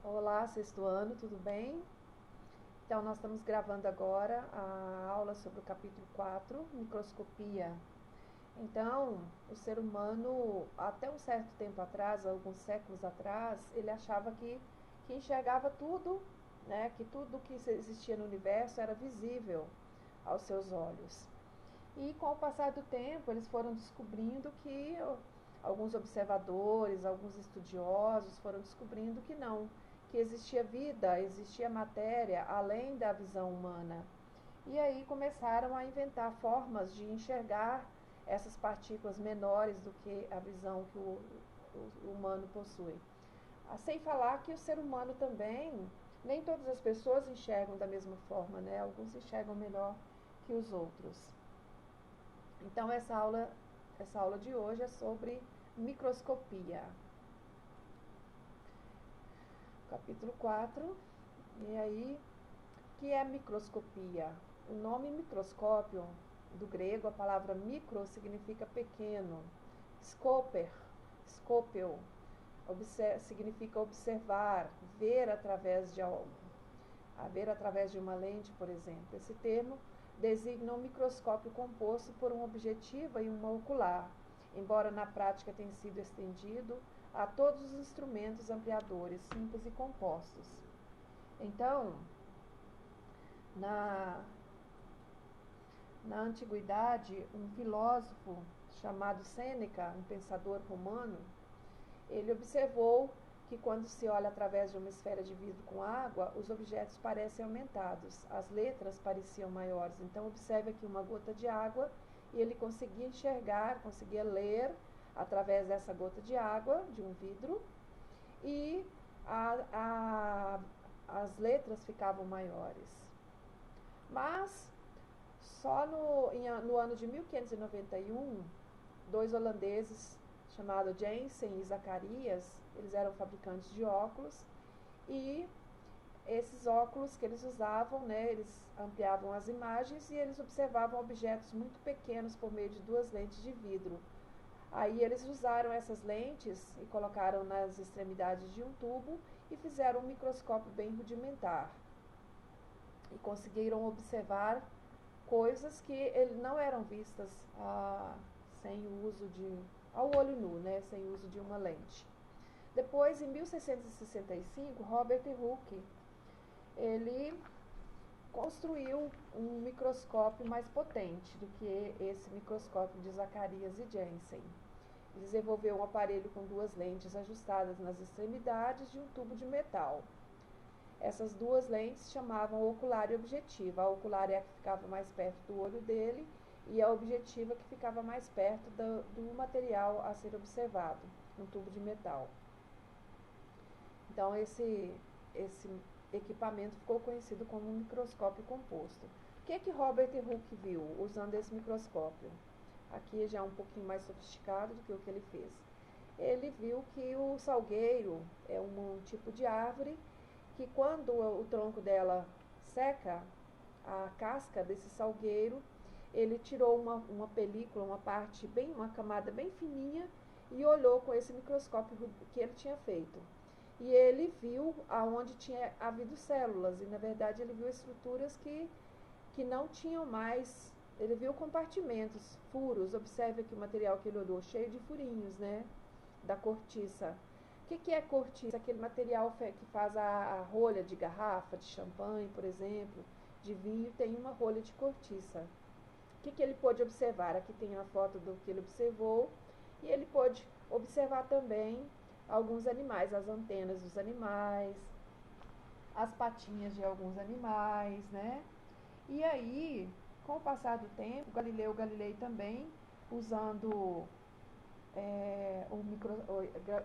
Olá, sexto ano, tudo bem? Então, nós estamos gravando agora a aula sobre o capítulo 4, microscopia. Então, o ser humano, até um certo tempo atrás, alguns séculos atrás, ele achava que enxergava tudo, né? Que tudo que existia no universo era visível aos seus olhos. E com o passar do tempo, eles foram descobrindo que alguns observadores, alguns estudiosos foram descobrindo que não, que existia vida, existia matéria além da visão humana. E aí começaram a inventar formas de enxergar essas partículas menores do que a visão que o humano possui. Sem falar que o ser humano também, nem todas as pessoas enxergam da mesma forma, né? Alguns enxergam melhor que os outros. Então, essa aula de hoje é sobre microscopia. Capítulo 4. E aí, o que é microscopia? O nome microscópio, do grego, a palavra micro significa pequeno. Scoper, scopel, significa observar, ver através de algo. A ver através de uma lente, por exemplo. Esse termo designa um microscópio composto por uma objetiva e uma ocular, embora na prática tenha sido estendido a todos os instrumentos ampliadores simples e compostos. Então, na, na antiguidade, um filósofo chamado Sêneca, um pensador romano, ele observou que quando se olha através de uma esfera de vidro com água, os objetos parecem aumentados, as letras pareciam maiores. Então, observe aqui uma gota de água e ele conseguia enxergar, conseguia ler através dessa gota de água, de um vidro, e as letras ficavam maiores. Mas, só no ano de 1591, dois holandeses chamados Jensen e Zacarias, eles eram fabricantes de óculos, e esses óculos que eles usavam, né, eles ampliavam as imagens e eles observavam objetos muito pequenos por meio de duas lentes de vidro. Aí eles usaram essas lentes e colocaram nas extremidades de um tubo e fizeram um microscópio bem rudimentar. E conseguiram observar coisas que não eram vistas sem o uso ao olho nu, né, sem o uso de uma lente. Depois, em 1665, Robert Hooke, ele construiu um microscópio mais potente do que esse microscópio de Zacarias e Jensen. Ele desenvolveu um aparelho com duas lentes ajustadas nas extremidades de um tubo de metal. Essas duas lentes chamavam ocular e objetiva. A ocular é a que ficava mais perto do olho dele e a objetiva que ficava mais perto do material a ser observado, um tubo de metal. Então, esse equipamento ficou conhecido como um microscópio composto. O que Robert Hooke viu usando esse microscópio? Aqui já é um pouquinho mais sofisticado do que o que ele fez. Ele viu que o salgueiro é um tipo de árvore que quando o tronco dela seca, a casca desse salgueiro, ele tirou uma película, uma camada bem fininha e olhou com esse microscópio que ele tinha feito. E ele viu aonde tinha havido células, e na verdade ele viu estruturas que não tinham mais, ele viu compartimentos, furos. Observe aqui o material que ele olhou, cheio de furinhos, né, da cortiça. O que é cortiça? Aquele material que faz a rolha de garrafa, de champanhe, por exemplo, de vinho, tem uma rolha de cortiça. O que ele pôde observar? Aqui tem a foto do que ele observou, e ele pôde observar também alguns animais, as antenas dos animais, as patinhas de alguns animais, né? E aí, com o passar do tempo, Galileu Galilei também, usando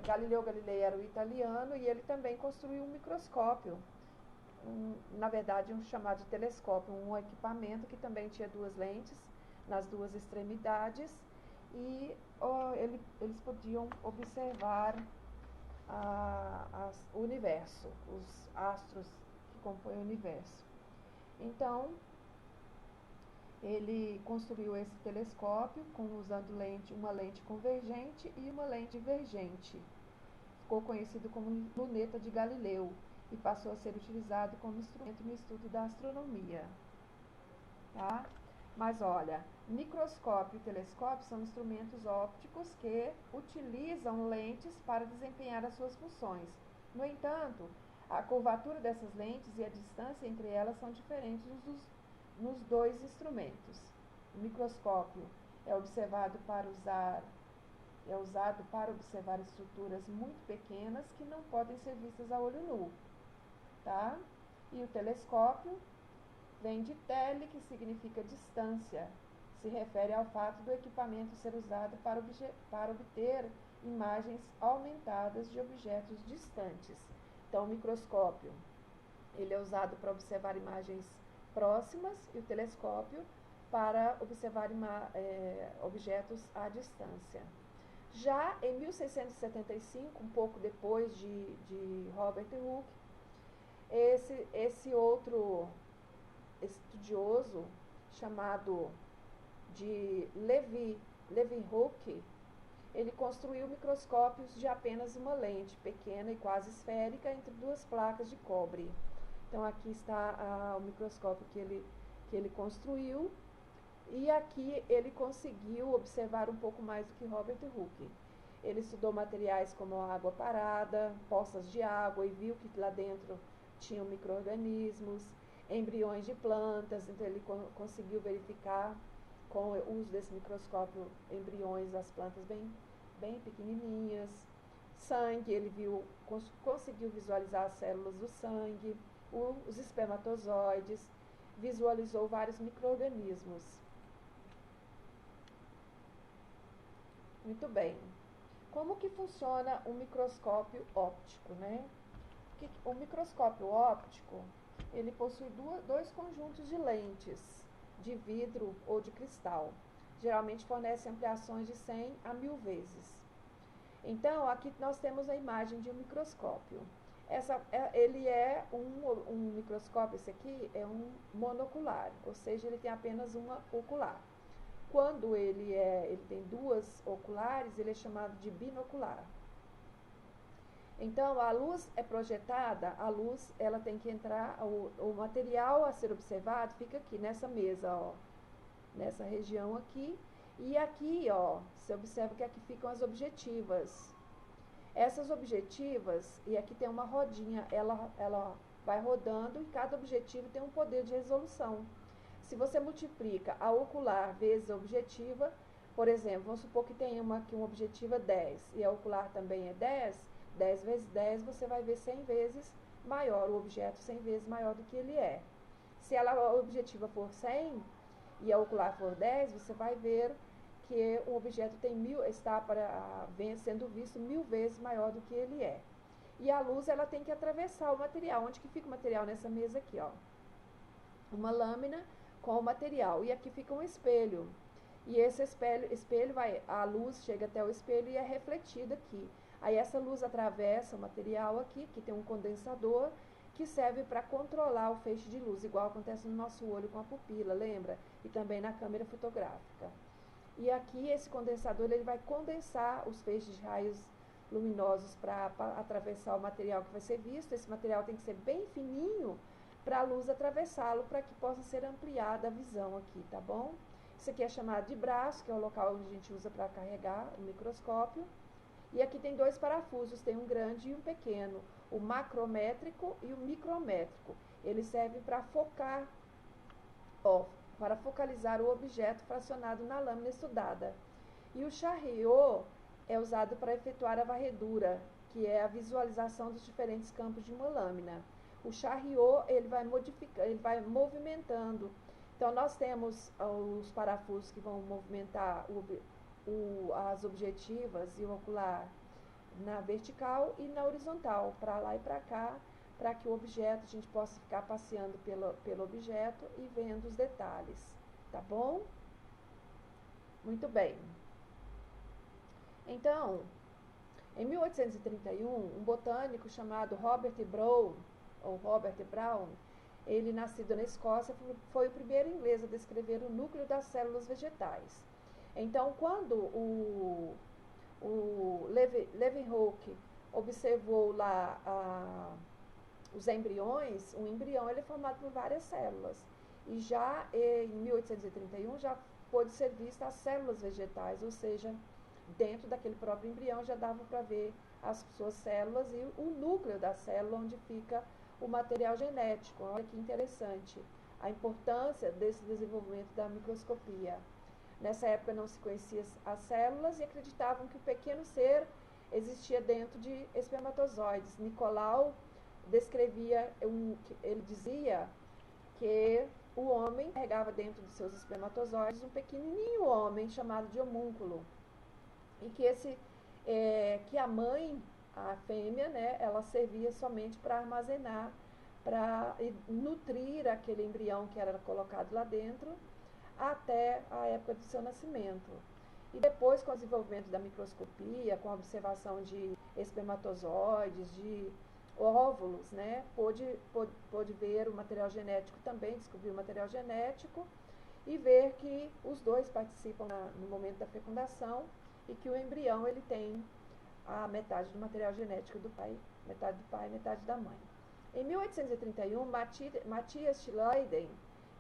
Galileu Galilei era o italiano e ele também construiu um microscópio, na verdade um chamado de telescópio, um equipamento que também tinha duas lentes nas duas extremidades e eles podiam observar o universo, os astros que compõem o universo. Então, ele construiu esse telescópio usando uma lente convergente e uma lente divergente. Ficou conhecido como luneta de Galileu. e passou a ser utilizado como instrumento no estudo da astronomia, tá? Mas olha, microscópio e telescópio são instrumentos ópticos que utilizam lentes para desempenhar as suas funções. No entanto, a curvatura dessas lentes e a distância entre elas são diferentes nos dois instrumentos. O microscópio é usado para observar estruturas muito pequenas que não podem ser vistas a olho nu, tá? E o telescópio vem de tele, que significa distância. Se refere ao fato do equipamento ser usado para obter imagens aumentadas de objetos distantes. Então, o microscópio, ele é usado para observar imagens próximas e o telescópio para observar objetos à distância. Já em 1675, um pouco depois de Robert Hooke, esse outro estudioso chamado de Leeuwenhoek, ele construiu microscópios de apenas uma lente pequena e quase esférica entre duas placas de cobre. Então aqui está o microscópio que ele construiu, e aqui ele conseguiu observar um pouco mais do que Robert Hooke. Ele estudou materiais como a água parada, poças de água, e viu que lá dentro tinham micro-organismos, embriões de plantas. Então ele conseguiu verificar com o uso desse microscópio embriões das plantas bem pequenininhas. Sangue, ele conseguiu visualizar as células do sangue, os espermatozoides, visualizou vários micro-organismos. Muito bem. Como que funciona um microscópio óptico, né? O microscópio óptico, ele possui dois conjuntos de lentes, de vidro ou de cristal. Geralmente fornece ampliações de 100 a 1000 vezes. Então, aqui nós temos a imagem de um microscópio. Ele é um microscópio, esse aqui é um monocular, ou seja, ele tem apenas uma ocular. Quando ele tem duas oculares, ele é chamado de binocular. Então, a luz é projetada, ela tem que entrar, o material a ser observado fica aqui, nessa mesa, ó, nessa região aqui. E aqui, ó, você observa que aqui ficam as objetivas. Essas objetivas, e aqui tem uma rodinha, ela vai rodando e cada objetivo tem um poder de resolução. Se você multiplica a ocular vezes a objetiva, por exemplo, vamos supor que tem aqui uma objetiva 10 e a ocular também é 10, 10 vezes 10 você vai ver 100 vezes maior, o objeto 100 vezes maior do que ele é. Se a objetiva for 100 e a ocular for 10, você vai ver que o objeto está sendo visto 1000 vezes maior do que ele é. E a luz, ela tem que atravessar o material. Onde que fica o material? Nessa mesa aqui, ó. Uma lâmina com o material. E aqui fica um espelho. E esse espelho a luz chega até o espelho e é refletida aqui. Aí essa luz atravessa o material aqui, que tem um condensador, que serve para controlar o feixe de luz, igual acontece no nosso olho com a pupila, lembra? E também na câmera fotográfica. E aqui esse condensador, ele vai condensar os feixes de raios luminosos para atravessar o material que vai ser visto. Esse material tem que ser bem fininho para a luz atravessá-lo, para que possa ser ampliada a visão aqui, tá bom? Isso aqui é chamado de braço, que é o local onde a gente usa para carregar o microscópio. E aqui tem dois parafusos, tem um grande e um pequeno, o macrométrico e o micrométrico. Ele serve para focar, para focalizar o objeto fracionado na lâmina estudada. E o charriot é usado para efetuar a varredura, que é a visualização dos diferentes campos de uma lâmina. O charriot, ele vai movimentando. Então, nós temos os parafusos que vão movimentar as objetivas e o ocular na vertical e na horizontal, para lá e para cá, para que o objeto, a gente possa ficar passeando pelo objeto e vendo os detalhes, tá bom? Muito bem. Então, em 1831, um botânico chamado Robert Brown, ele, nascido na Escócia, foi o primeiro inglês a descrever o núcleo das células vegetais. Então, quando o Leeuwenhoek observou lá os embriões, um embrião ele é formado por várias células. E já em 1831 já pôde ser vista as células vegetais, ou seja, dentro daquele próprio embrião já dava para ver as suas células e o núcleo da célula onde fica o material genético. Olha que interessante a importância desse desenvolvimento da microscopia. Nessa época não se conhecia as células e acreditavam que o pequeno ser existia dentro de espermatozoides. Nicolau descrevia, ele dizia que o homem carregava dentro de seus espermatozoides um pequenininho homem chamado de homúnculo. E que a mãe, a fêmea, né, ela servia somente para armazenar, para nutrir aquele embrião que era colocado lá dentro até a época do seu nascimento. E depois, com o desenvolvimento da microscopia, com a observação de espermatozoides, de óvulos, né, pôde ver o material genético também, descobrir o material genético e ver que os dois participam no momento da fecundação e que o embrião ele tem a metade do material genético do pai, metade do pai e metade da mãe. Em 1831, Matthias Schleiden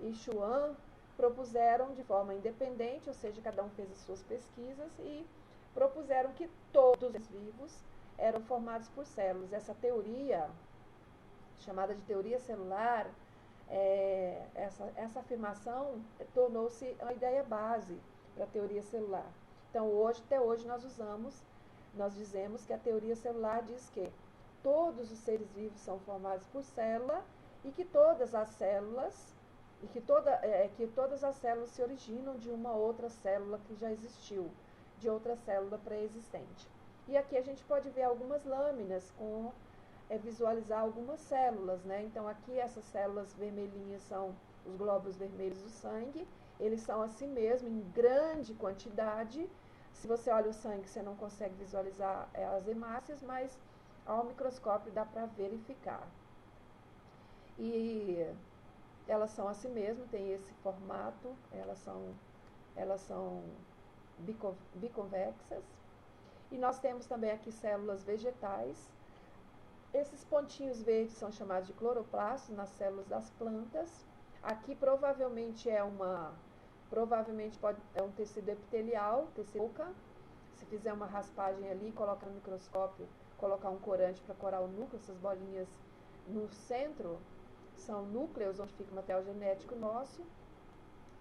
e Schwann propuseram de forma independente, ou seja, cada um fez as suas pesquisas e propuseram que todos os vivos eram formados por células. Essa teoria, chamada de teoria celular, essa afirmação tornou-se a ideia base para a teoria celular. Então, até hoje nós dizemos que a teoria celular diz que todos os seres vivos são formados por célula e que todas as células se originam de uma outra célula que já existiu, de outra célula pré-existente. E aqui a gente pode ver algumas lâminas com visualizar algumas células, né? Então aqui essas células vermelhinhas são os glóbulos vermelhos do sangue, eles são assim mesmo em grande quantidade. Se você olha o sangue, você não consegue visualizar as hemácias, mas ao microscópio dá para verificar. E elas são assim mesmo, tem esse formato, elas são biconvexas. E nós temos também aqui células vegetais. Esses pontinhos verdes são chamados de cloroplastos nas células das plantas. Aqui provavelmente é um tecido epitelial, tecido boca. Se fizer uma raspagem ali, colocar no microscópio, colocar um corante para corar o núcleo, essas bolinhas no centro são núcleos onde fica o material genético nosso.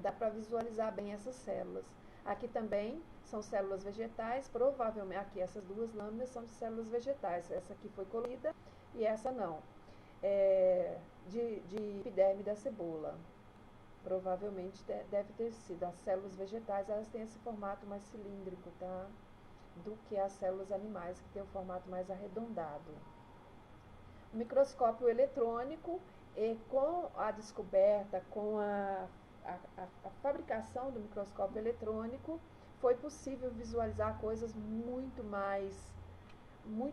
Dá para visualizar bem essas células. Aqui também são células vegetais, provavelmente, aqui essas duas lâminas são de células vegetais. Essa aqui foi colhida e essa não. De epiderme da cebola. Provavelmente deve ter sido. As células vegetais, elas têm esse formato mais cilíndrico, tá? Do que as células animais, que tem o formato mais arredondado. O microscópio eletrônico, com a descoberta, com a fabricação do microscópio eletrônico, foi possível visualizar coisas muito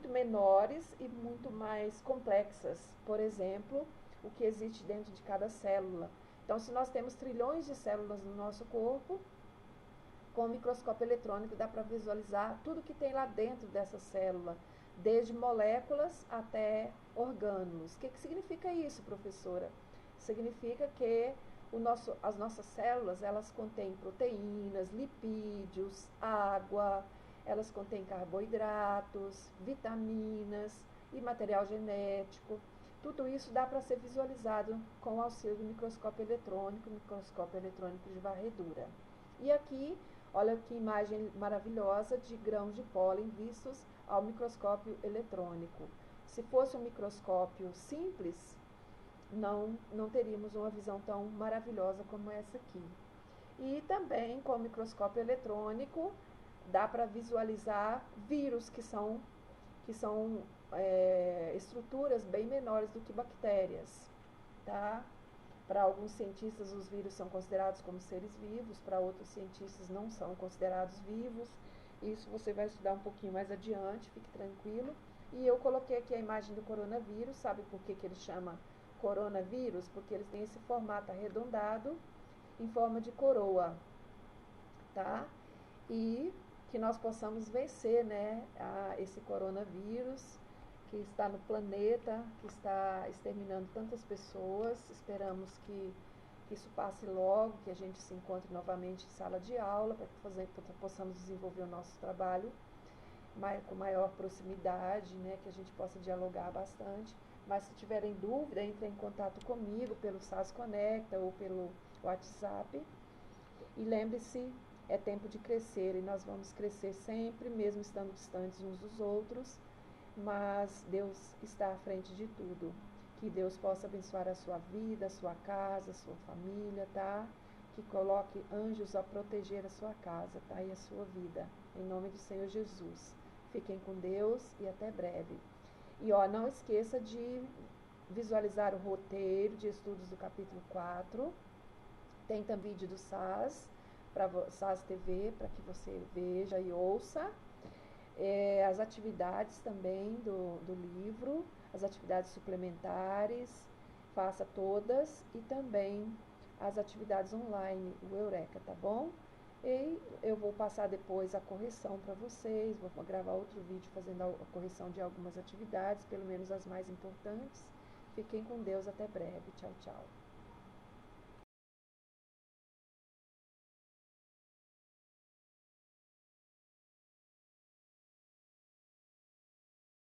menores e muito mais complexas. Por exemplo, o que existe dentro de cada célula. Então, se nós temos trilhões de células no nosso corpo, com o microscópio eletrônico dá para visualizar tudo que tem lá dentro dessa célula, desde moléculas até orgânulos. O que significa isso, professora? Significa que as nossas células, elas contêm proteínas, lipídios, água, elas contêm carboidratos, vitaminas e material genético. Tudo isso dá para ser visualizado com o auxílio do microscópio eletrônico de varredura. E aqui, olha que imagem maravilhosa de grãos de pólen vistos ao microscópio eletrônico. Se fosse um microscópio simples, não teríamos uma visão tão maravilhosa como essa aqui. E também com o microscópio eletrônico dá para visualizar vírus que são estruturas bem menores do que bactérias, tá? Para alguns cientistas os vírus são considerados como seres vivos, para outros cientistas não são considerados vivos. Isso você vai estudar um pouquinho mais adiante, fique tranquilo. E eu coloquei aqui a imagem do coronavírus. Sabe por que ele chama coronavírus? Porque eles têm esse formato arredondado em forma de coroa, tá? E que nós possamos vencer, né, esse coronavírus que está no planeta, que está exterminando tantas pessoas. Esperamos que isso passe logo, que a gente se encontre novamente em sala de aula, para que possamos desenvolver o nosso trabalho com maior proximidade, né, que a gente possa dialogar bastante. Mas se tiverem dúvida, entre em contato comigo pelo SAS Conecta ou pelo WhatsApp. E lembre-se, é tempo de crescer e nós vamos crescer sempre, mesmo estando distantes uns dos outros, mas Deus está à frente de tudo. Que Deus possa abençoar a sua vida, a sua casa, a sua família, tá? Que coloque anjos a proteger a sua casa, tá? E a sua vida. Em nome do Senhor Jesus. Fiquem com Deus e até breve. E não esqueça de visualizar o roteiro de estudos do capítulo 4. Tem também vídeo do SAS, SAS TV, para que você veja e ouça. As atividades também do livro, as atividades suplementares, faça todas, e também as atividades online, o Eureka, tá bom? E eu vou passar depois a correção para vocês, vou gravar outro vídeo fazendo a correção de algumas atividades, pelo menos as mais importantes. Fiquem com Deus, até breve. Tchau, tchau.